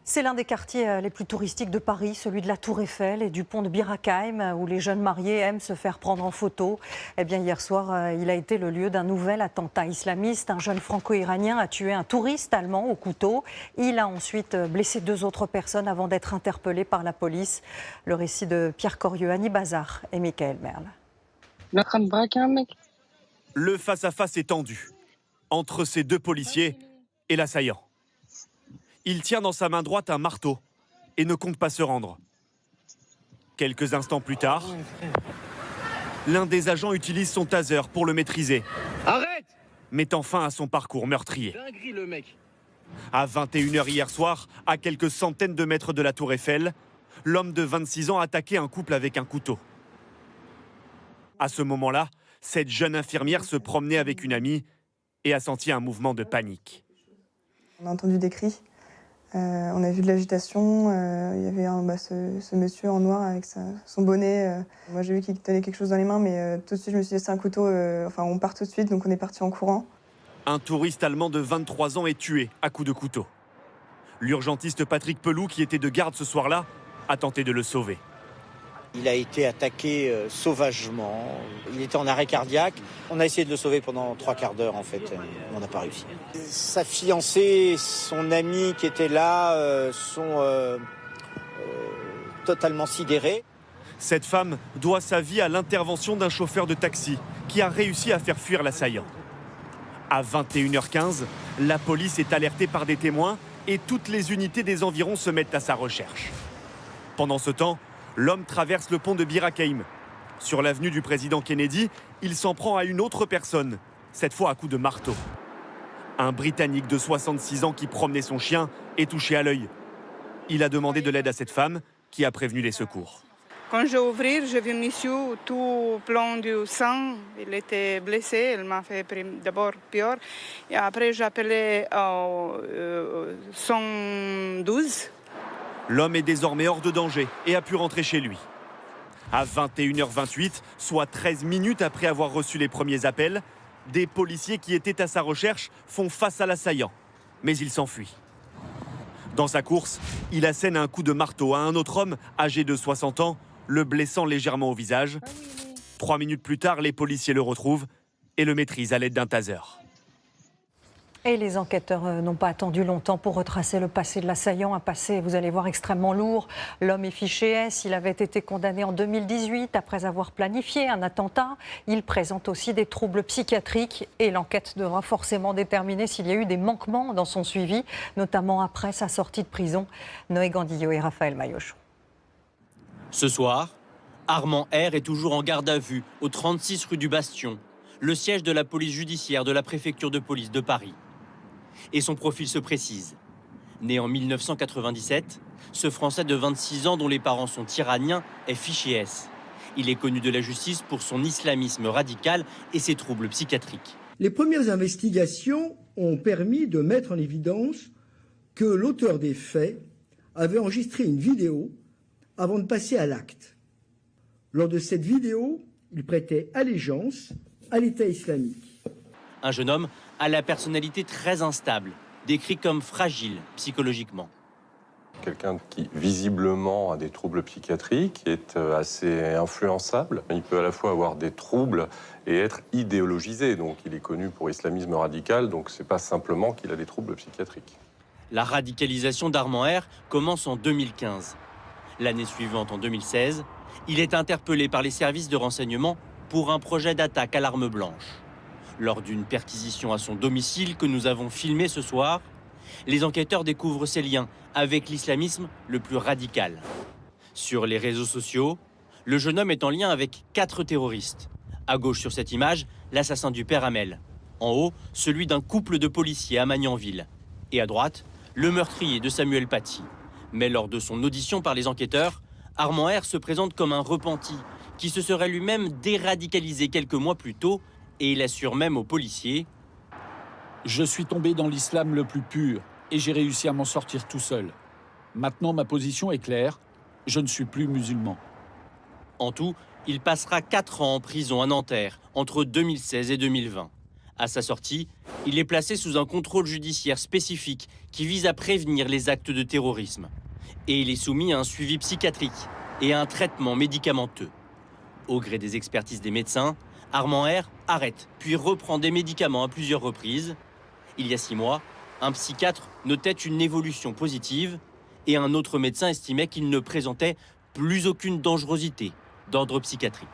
C'est l'un des quartiers les plus touristiques de Paris, celui de la Tour Eiffel et du pont de Bir Hakeim, où les jeunes mariés aiment se faire prendre en photo. Eh bien, hier soir, il a été le lieu d'un nouvel attentat islamiste. Un jeune franco-iranien a tué un touriste allemand au couteau. Il a ensuite blessé 2 autres personnes avant d'être interpellé par la police. Le récit de Pierre Corieux, Annie Bazar et Michael Merle. Il est en train de braquer un mec. Le face-à-face est tendu entre ces 2 policiers et l'assaillant. Il tient dans sa main droite un marteau et ne compte pas se rendre. Quelques instants plus tard, l'un des agents utilise son taser pour le maîtriser. Arrête! Mettant fin à son parcours meurtrier. Dinguerie, le mec. À 21 h hier soir, à quelques centaines de mètres de la Tour Eiffel, l'homme de 26 ans a attaqué un couple avec un couteau. À ce moment-là, cette jeune infirmière se promenait avec une amie et a senti un mouvement de panique. On a entendu des cris, on a vu de l'agitation, il y avait ce monsieur en noir avec son bonnet. Moi j'ai vu qu'il tenait quelque chose dans les mains, mais tout de suite je me suis dit c'est un couteau, on part tout de suite, donc on est parti en courant. Un touriste allemand de 23 ans est tué à coups de couteau. L'urgentiste Patrick Pelou, qui était de garde ce soir-là, a tenté de le sauver. Il a été attaqué sauvagement, il était en arrêt cardiaque. On a essayé de le sauver pendant 3/4 d'heure en fait, on n'a pas réussi. Sa fiancée, son ami qui était là sont totalement sidérés. Cette femme doit sa vie à l'intervention d'un chauffeur de taxi qui a réussi à faire fuir l'assaillant. À 21 h 15, la police est alertée par des témoins et toutes les unités des environs se mettent à sa recherche. Pendant ce temps, l'homme traverse le pont de Bir Hakeim. Sur l'avenue du président Kennedy, il s'en prend à une autre personne, cette fois à coups de marteau. Un Britannique de 66 ans qui promenait son chien est touché à l'œil. Il a demandé de l'aide à cette femme qui a prévenu les secours. Quand j'ai ouvert, j'ai vu monsieur tout plein de sang. Il était blessé, il m'a fait d'abord peur. Et après, j'ai appelé 112. L'homme est désormais hors de danger et a pu rentrer chez lui. À 21 h 28, soit 13 minutes après avoir reçu les premiers appels, des policiers qui étaient à sa recherche font face à l'assaillant. Mais il s'enfuit. Dans sa course, il assène un coup de marteau à un autre homme âgé de 60 ans, le blessant légèrement au visage. 3 minutes plus tard, les policiers le retrouvent et le maîtrisent à l'aide d'un taser. Et les enquêteurs n'ont pas attendu longtemps pour retracer le passé de l'assaillant, un passé, vous allez voir, extrêmement lourd. L'homme est fiché S, il avait été condamné en 2018 après avoir planifié un attentat. Il présente aussi des troubles psychiatriques et l'enquête devra forcément déterminer s'il y a eu des manquements dans son suivi, notamment après sa sortie de prison. Noé Gandillot et Raphaël Maillochon. Ce soir, Armand R est toujours en garde à vue au 36 rue du Bastion, le siège de la police judiciaire de la préfecture de police de Paris. Et son profil se précise. Né en 1997, ce Français de 26 ans dont les parents sont iraniens est fiché S. Il est connu de la justice pour son islamisme radical et ses troubles psychiatriques. Les premières investigations ont permis de mettre en évidence que l'auteur des faits avait enregistré une vidéo avant de passer à l'acte. Lors de cette vidéo, il prêtait allégeance à l'État islamique. Un jeune homme à la personnalité très instable, décrit comme fragile psychologiquement. Quelqu'un qui visiblement a des troubles psychiatriques, est assez influençable. Il peut à la fois avoir des troubles et être idéologisé. Donc il est connu pour islamisme radical, donc c'est pas simplement qu'il a des troubles psychiatriques. La radicalisation d'Armand R commence en 2015. L'année suivante, en 2016, il est interpellé par les services de renseignement pour un projet d'attaque à l'arme blanche. Lors d'une perquisition à son domicile que nous avons filmé ce soir, les enquêteurs découvrent ses liens avec l'islamisme le plus radical. Sur les réseaux sociaux, le jeune homme est en lien avec 4 terroristes. À gauche sur cette image, l'assassin du père Hamel. En haut, celui d'un couple de policiers à Magnanville. Et à droite, le meurtrier de Samuel Paty. Mais lors de son audition par les enquêteurs, Armand R se présente comme un repenti qui se serait lui-même déradicalisé quelques mois plus tôt. Et il assure même aux policiers : je suis tombé dans l'islam le plus pur et j'ai réussi à m'en sortir tout seul. Maintenant, ma position est claire, je ne suis plus musulman. En tout, il passera 4 ans en prison à Nanterre entre 2016 et 2020. À sa sortie, il est placé sous un contrôle judiciaire spécifique qui vise à prévenir les actes de terrorisme. Et il est soumis à un suivi psychiatrique et à un traitement médicamenteux. Au gré des expertises des médecins, Armand R arrête puis reprend des médicaments à plusieurs reprises. Il y a 6 mois, un psychiatre notait une évolution positive et un autre médecin estimait qu'il ne présentait plus aucune dangerosité d'ordre psychiatrique.